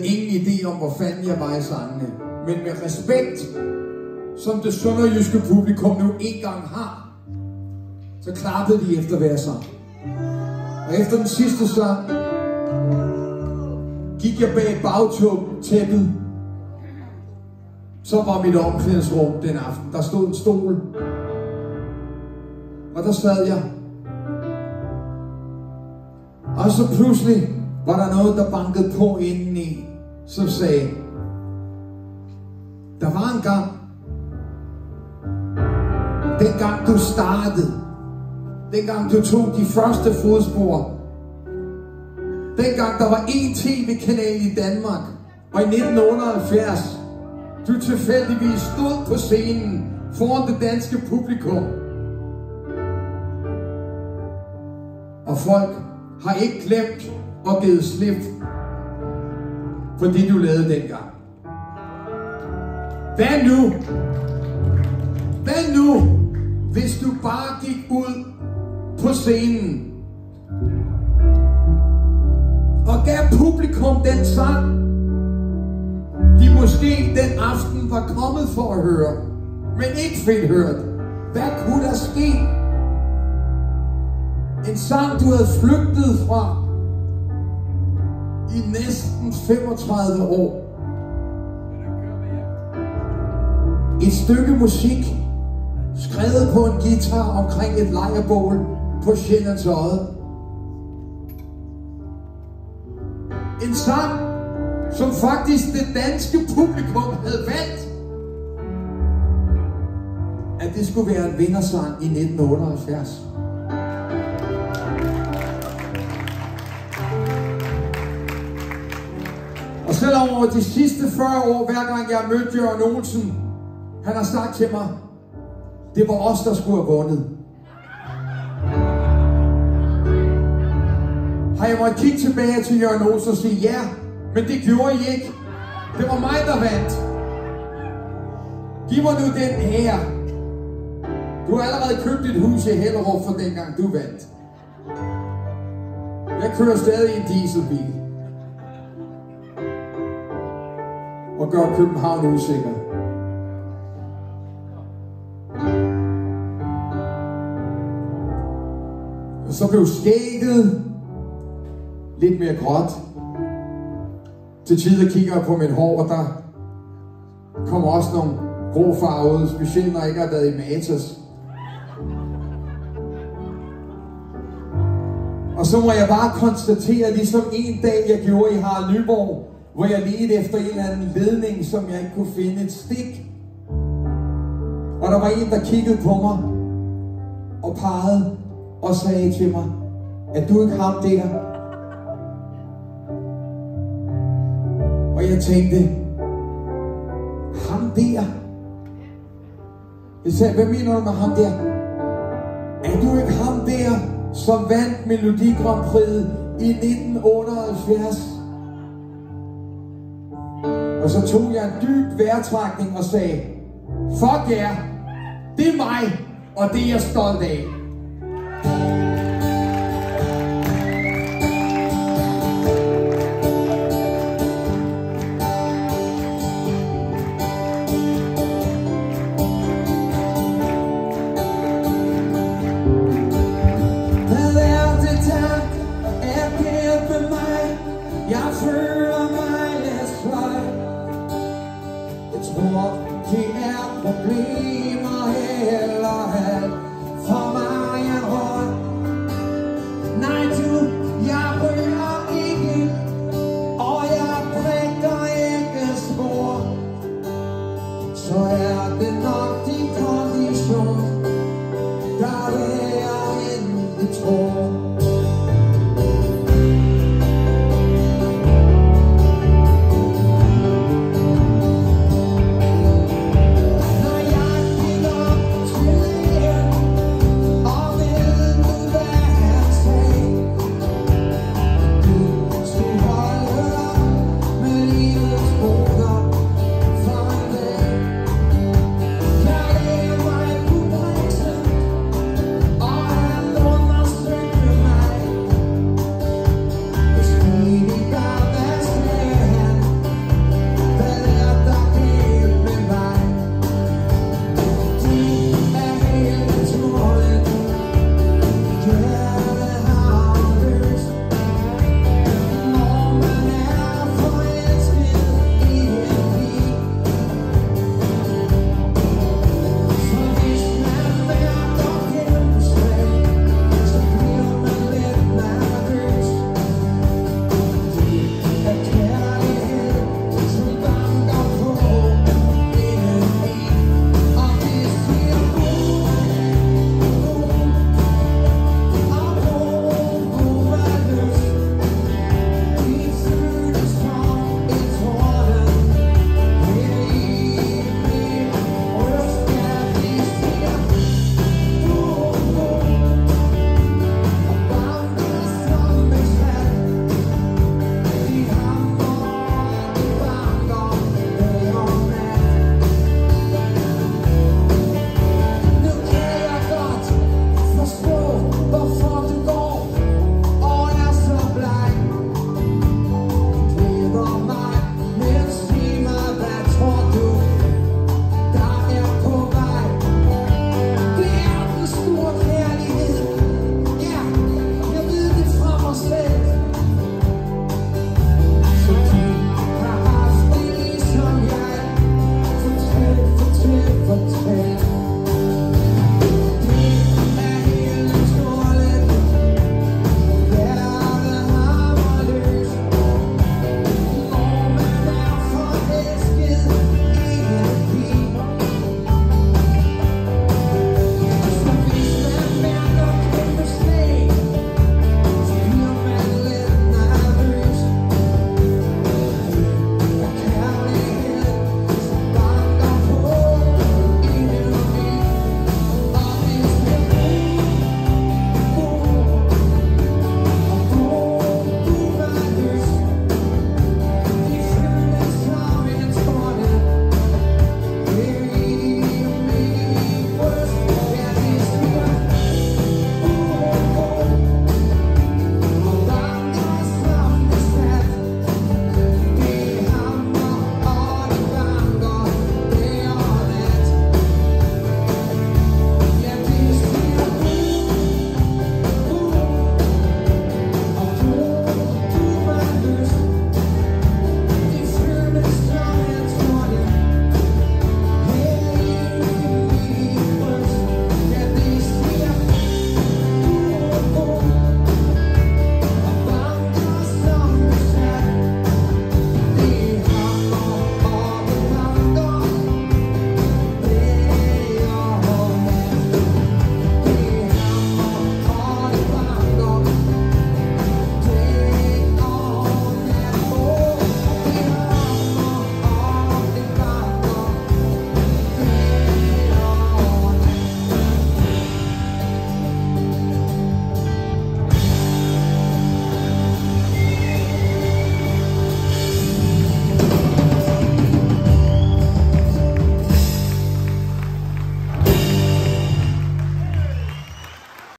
Ingen idé om, hvor fanden jeg var i sangene. Men med respekt, som det sønderjyske publikum nu engang har, så klappede de efter hver sang. Og efter den sidste sang, gik jeg bag bagtæppet. Så var mit omklædningsrum den aften. Der stod en stol. Og der sad jeg. Og så pludselig var der noget, der bankede på indeni, som sagde, der var en gang, dengang du startede, dengang du tog de første fodspor, dengang der var én tv-kanal i Danmark, og i 1978, du tilfældigvis stod på scenen foran det danske publikum. Og folk har ikke glemt og givet slip for det, du lavede dengang. Hvad nu? Hvad nu, hvis du bare gik ud på scenen og gav publikum den sang, de måske den aften var kommet for at høre, men ikke fik hørt? Hvad kunne der ske? En sang, du havde flygtet fra i næsten 35 år. Et stykke musik, skrevet på en guitar omkring et lejrbål på Sjællands Odde. En sang, som faktisk det danske publikum havde valgt, at det skulle være en vindersang i 1978. Og selvom over de sidste 40 år, hver gang jeg har mødt Jørgen Olsen, han har sagt til mig, det var os, der skulle have vundet. Har jeg måttet kigge tilbage til Jørgen Olsen og sige, ja, men det gjorde I ikke. Det var mig, der vandt. Giv mig nu den ære. Du har allerede købt et hus i Hellerup for dengang du vandt. Jeg kører stadig i en dieselbil. Og gør København usikker. Og så blev skægget lidt mere gråt. Til tider kigger jeg på mit hår, og der kommer også nogle grå farver ud, specielt når jeg ikke har været i Matas. Og så må jeg bare konstatere, ligesom en dag jeg gjorde i Harald Nyborg, hvor jeg ledte efter en eller anden ledning, som jeg ikke kunne finde et stik. Og der var en, der kiggede på mig og pegede og sagde til mig, at du ikke ham der? Og jeg tænkte, ham der? Jeg sagde, hvad mener du med ham der? Er du ikke ham der, som vandt Melodi Grand Prix i 1978? Og så tog jeg en dyb vejrtrækning og sagde, fuck yeah, det er mig, og det er jeg stolt af. Hvad er det der er galt med mig? Jeg føler mig lidt fløj. Jeg tror